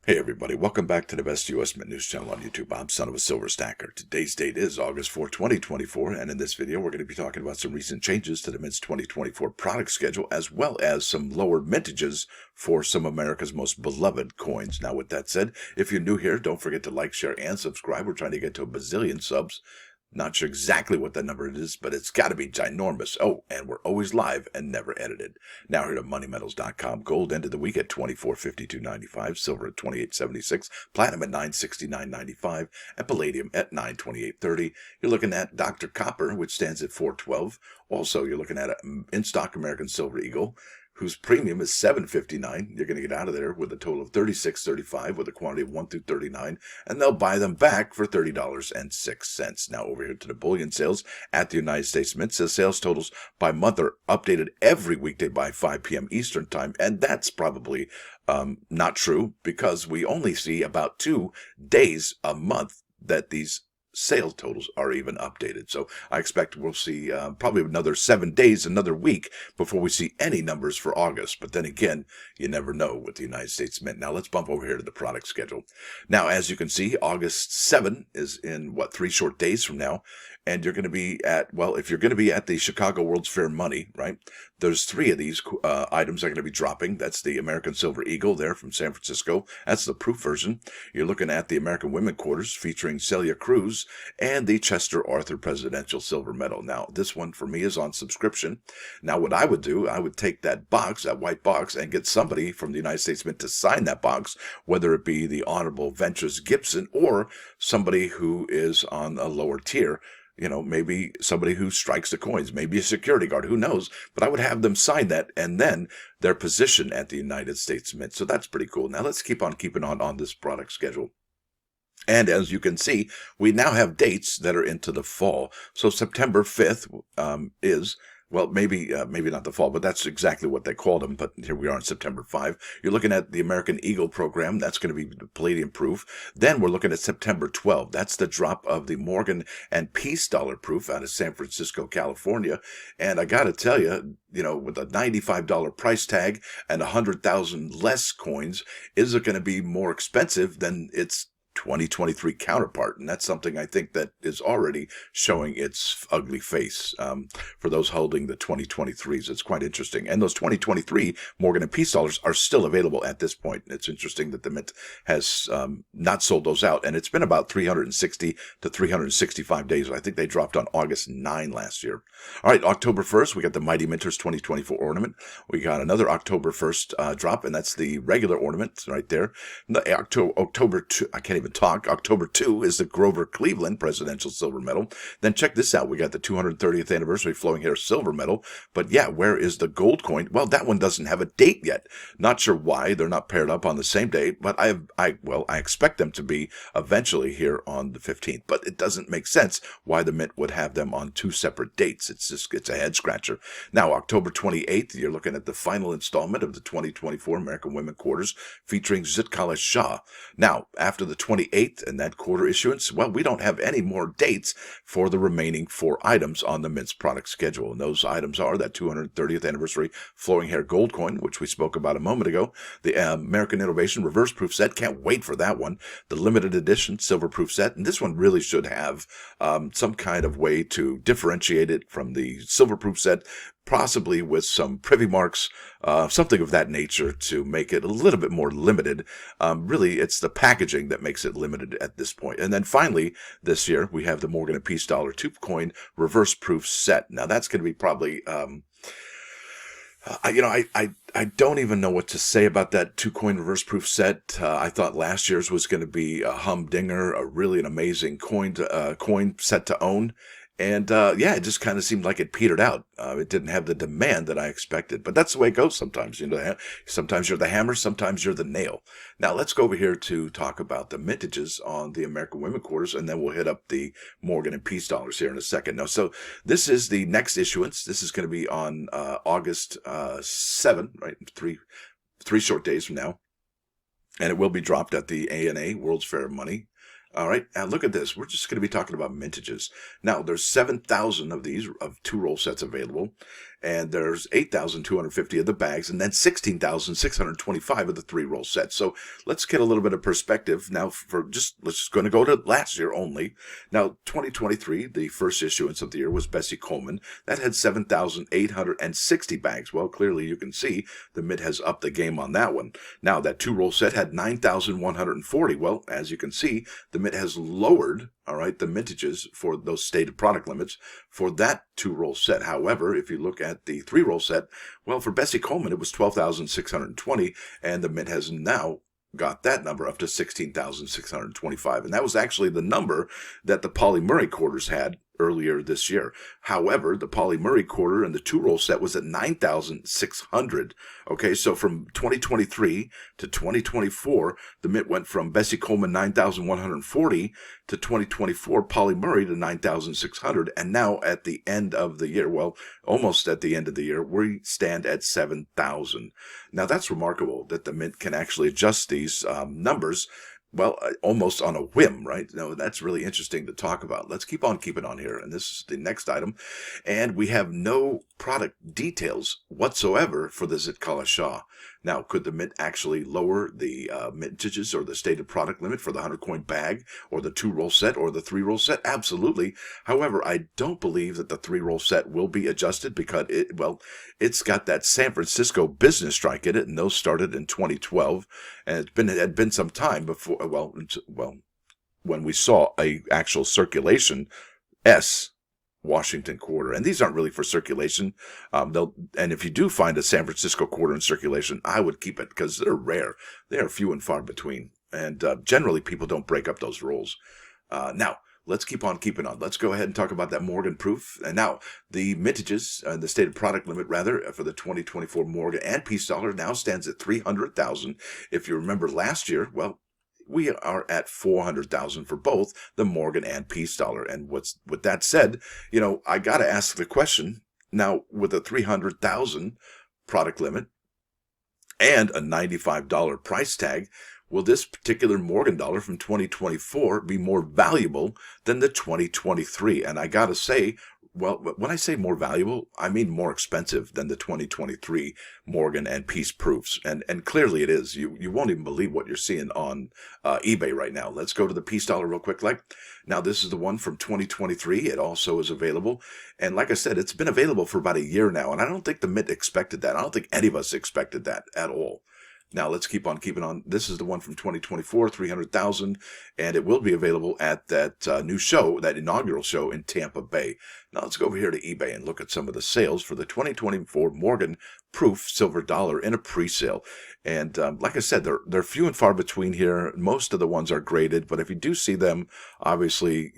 Hey everybody, welcome back to the best U.S. Mint news channel on YouTube. I'm Son of a Silver Stacker. Today's date is August 4, 2024, and in this video we're going to be talking about some recent changes to the Mint's 2024 product schedule, as well as some lower mintages for some of America's most beloved coins. Now with that said, if you're new here, don't forget to like, share, and subscribe. We're trying to get to a bazillion subs. Not sure exactly what that number is, but it's got to be ginormous. Oh, and we're always live and never edited. Now here to moneymetals.com. Gold ended the week at $24.52.95, silver at $28.76, platinum at $969.95, and palladium at $928.30. You're looking at Dr. Copper, which stands at $412. Also, you're looking at an in-stock American Silver Eagle, whose premium is $7.59. You're going to get out of there with a total of $36.35 with a quantity of 1 through 39, and they'll buy them back for $30.06. Now over here to the bullion sales at the United States Mint. Says sales totals by month are updated every weekday by 5 p.m. Eastern Time, and that's probably not true because we only see about 2 days a month that these sales totals are even updated. So I expect we'll see probably another 7 days, another week before we see any numbers for August. But then again, you never know with the United States Mint. Now let's bump over here to the product schedule. Now, as you can see, August 7 is in 3 short days from now. And you're going to be at, if you're going to be at the Chicago World's Fair Money, right? There's 3 of these items that are going to be dropping. That's the American Silver Eagle there from San Francisco. That's the proof version. You're looking at the American Women Quarters featuring Celia Cruz and the Chester Arthur Presidential Silver Medal. Now, this one for me is on subscription. Now, what I would do, I would take that box, that white box, and get somebody from the United States Mint to sign that box, whether it be the Honorable Ventures Gibson or somebody who is on a lower tier. You know, maybe somebody who strikes the coins, maybe a security guard, who knows? But I would have them sign that and then their position at the United States Mint. So that's pretty cool. Now let's keep on keeping on this product schedule. And as you can see, we now have dates that are into the fall. So September 5th is... maybe not the fall, but that's exactly what they called them. But here we are on September 5. You're looking at the American Eagle program. That's going to be the palladium proof. Then we're looking at September 12. That's the drop of the Morgan and Peace dollar proof out of San Francisco, California. And I got to tell you, with a $95 price tag and 100,000 less coins, is it going to be more expensive than its 2023 counterpart? And that's something I think that is already showing its ugly face for those holding the 2023s. It's quite interesting. And those 2023 Morgan and Peace dollars are still available at this point. It's interesting that the Mint has not sold those out. And it's been about 360 to 365 days. I think they dropped on August 9 last year. All right, October 1st, we got the Mighty Minters 2024 ornament. We got another October 1st drop, and that's the regular ornament right there. October 2, I can't even talk. October 2 is the Grover Cleveland Presidential Silver Medal. Then check this out. We got the 230th anniversary flowing hair silver medal. But yeah, where is the gold coin? Well, that one doesn't have a date yet. Not sure why they're not paired up on the same day, but I expect them to be eventually here on the 15th. But it doesn't make sense why the Mint would have them on 2 separate dates. It's a head scratcher. Now, October 28th, you're looking at the final installment of the 2024 American Women Quarters featuring Zitkala Shah. Now, after the 28th and that quarter issuance, we don't have any more dates for the remaining 4 items on the Mint's product schedule. And those items are that 230th anniversary flowing hair gold coin, which we spoke about a moment ago, the American Innovation reverse proof set. Can't wait for that one. The limited edition silver proof set. And this one really should have some kind of way to differentiate it from the silver proof set, possibly with some privy marks, something of that nature to make it a little bit more limited. Really, it's the packaging that makes it limited at this point. And then finally, this year, we have the Morgan and Peace dollar 2 coin reverse proof set. Now, that's going to be probably... I don't even know what to say about that 2 coin reverse proof set. I thought last year's was going to be a humdinger, an amazing coin set to own. And, it just kind of seemed like it petered out. It didn't have the demand that I expected. But that's the way it goes sometimes. Sometimes you're the hammer, sometimes you're the nail. Now, let's go over here to talk about the mintages on the American Women Quarters, and then we'll hit up the Morgan and Peace dollars here in a second. Now, so this is the next issuance. This is going to be on August 7, right? Three short days from now. And it will be dropped at the ANA, World's Fair of Money. All right, now look at this. We're just going to be talking about mintages. Now, there's 7,000 of these, of 2 roll sets available. and there's 8,250 of the bags, and then 16,625 of the 3-roll set. So let's get a little bit of perspective now. Let's just going to go to last year only. Now, 2023, the first issuance of the year was Bessie Coleman. That had 7,860 bags. Well, clearly you can see the Mint has upped the game on that one. Now, that 2-roll set had 9,140. Well, as you can see, the Mint has lowered, all right, the mintages for those stated product limits for that 2-roll set. However, if you look at the 3-roll set, well, for Bessie Coleman, it was 12,620, and the Mint has now got that number up to 16,625. And that was actually the number that the Polly Murray quarters had earlier this year. However, the Polly Murray quarter and the 2-roll set was at 9,600. Okay, so from 2023 to 2024, the Mint went from Bessie Coleman 9,140 to 2024 Polly Murray to 9,600. And now at the end of the year, well, almost at the end of the year, we stand at 7,000. Now that's remarkable that the Mint can actually adjust these numbers, well, almost on a whim, right? No, that's really interesting to talk about. Let's keep on keeping on here. And this is the next item. And we have no product details whatsoever for the Zitkala Shah. Now, could the Mint actually lower the mintages or the stated product limit for the 100-coin bag or the 2-roll set or the 3-roll set? Absolutely. However, I don't believe that the 3-roll set will be adjusted because it's got that San Francisco business strike in it, and those started in 2012, and it had been some time before. When we saw a actual circulation S Washington quarter, and these aren't really for circulation. And if you do find a San Francisco quarter in circulation, I would keep it because they're rare. They are few and far between, and generally people don't break up those rolls. Now, let's keep on keeping on. Let's go ahead and talk about that Morgan proof. And now, the mintages, the stated product limit, rather, for the 2024 Morgan and Peace Dollar now stands at 300,000. If you remember last year, well, we are at 400,000 for both the Morgan and Peace Dollar. And with that said, I got to ask the question, now with a 300,000 product limit and a $95 price tag, will this particular Morgan dollar from 2024 be more valuable than the 2023? And I got to say, well, when I say more valuable, I mean more expensive than the 2023 Morgan and Peace proofs. And clearly it is. You won't even believe what you're seeing on eBay right now. Let's go to the Peace Dollar real quick. Now, this is the one from 2023. It also is available. And like I said, it's been available for about a year now. And I don't think the Mint expected that. I don't think any of us expected that at all. Now, let's keep on keeping on. This is the one from 2024, 300,000, and it will be available at that new show, that inaugural show in Tampa Bay. Now, let's go over here to eBay and look at some of the sales for the 2024 Morgan Proof Silver Dollar in a pre-sale. And like I said, they're few and far between here. Most of the ones are graded, but if you do see them, obviously,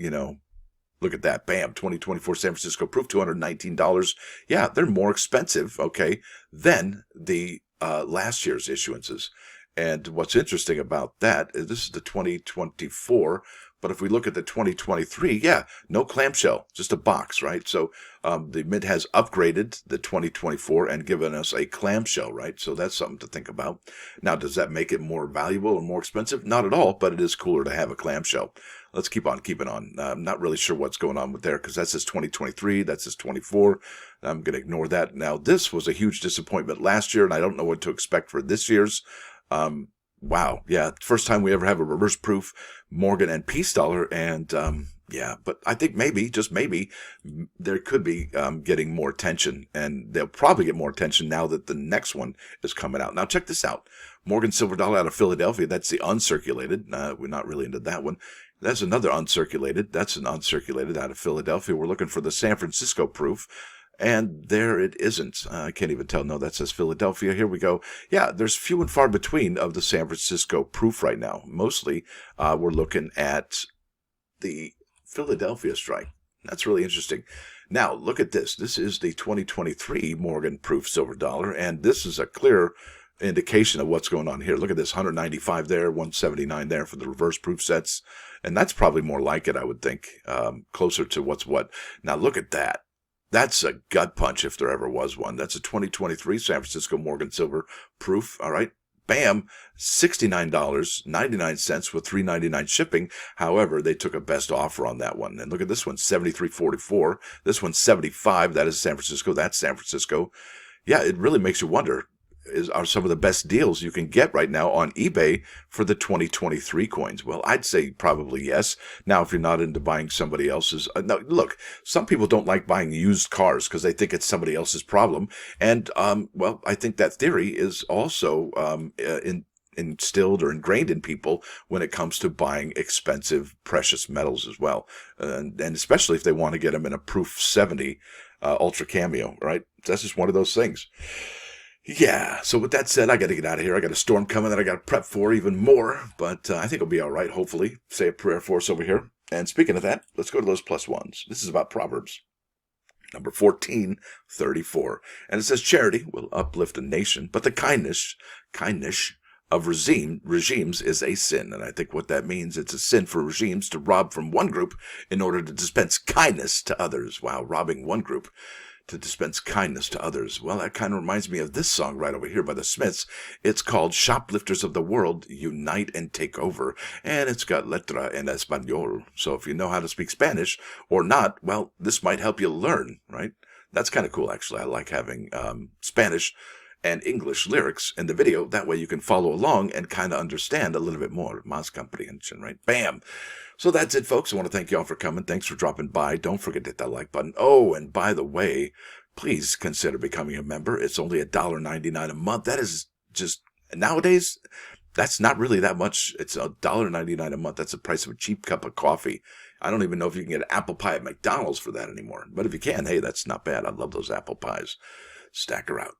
look at that. Bam, 2024 San Francisco Proof, $219. Yeah, they're more expensive, okay, than the last year's issuances. And what's interesting about that is this is the 2024, but if we look at the 2023, yeah, no clamshell, just a box, right? So the Mint has upgraded the 2024 and given us a clamshell, right? So that's something to think about. Now, does that make it more valuable or more expensive? Not at all, but it is cooler to have a clamshell. Let's keep on keeping on. I'm not really sure what's going on with there because that says 2023, that says 24. I'm going to ignore that. Now, this was a huge disappointment last year, and I don't know what to expect for this year's. Wow, yeah, first time we ever have a reverse proof Morgan and Peace Dollar, and yeah, but I think maybe, just maybe, there could be getting more attention, and they'll probably get more attention now that the next one is coming out. Now, check this out. Morgan Silver Dollar out of Philadelphia, that's the uncirculated. We're not really into that one. That's another uncirculated. That's an uncirculated out of Philadelphia. We're looking for the San Francisco proof. And there it isn't. I can't even tell. No, that says Philadelphia. Here we go. Yeah, there's few and far between of the San Francisco proof right now. Mostly, we're looking at the Philadelphia strike. That's really interesting. Now, look at this. This is the 2023 Morgan Proof Silver Dollar, and this is a clear indication of what's going on here. Look at this, 195 there, 179 there for the reverse proof sets, and that's probably more like it, I would think, closer to what's what. Now, look at that. That's a gut punch if there ever was one. That's a 2023 San Francisco Morgan Silver Proof, all right? Bam, $69.99 with $3.99 shipping. However, they took a best offer on that one. And look at this one, $73.44. This one's $75. That is San Francisco. That's San Francisco. Yeah, it really makes you wonder, are some of the best deals you can get right now on eBay for the 2023 coins? Well, I'd say probably yes. Now, if you're not into buying somebody else's, no, look, some people don't like buying used cars because they think it's somebody else's problem. And, well, I think that theory is also instilled or ingrained in people when it comes to buying expensive precious metals as well. And especially if they want to get them in a Proof 70 Ultra Cameo, right? That's just one of those things. Yeah, so with that said, I got to get out of here. I got a storm coming that I got to prep for even more, but I think it'll be all right, hopefully. Say a prayer for us over here. And speaking of that, let's go to those plus ones. This is about Proverbs. Number 1434. And it says, charity will uplift a nation, but the kindness of regimes is a sin. And I think what that means, it's a sin for regimes to rob from one group in order to dispense kindness to others. Wow, robbing one group to dispense kindness to others. Well, that kind of reminds me of this song right over here by the Smiths. It's called Shoplifters of the World, Unite and Take Over. And it's got Letra and español. So if you know how to speak Spanish or not, well, this might help you learn, right? That's kind of cool, actually. I like having Spanish and English lyrics in the video. That way you can follow along and kind of understand a little bit more. Más comprehension, right? Bam! So that's it, folks. I want to thank you all for coming. Thanks for dropping by. Don't forget to hit that like button. Oh, and by the way, please consider becoming a member. It's only $1.99 a month. That is just, nowadays, that's not really that much. It's $1.99 a month. That's the price of a cheap cup of coffee. I don't even know if you can get an apple pie at McDonald's for that anymore. But if you can, hey, that's not bad. I love those apple pies. Stacker out.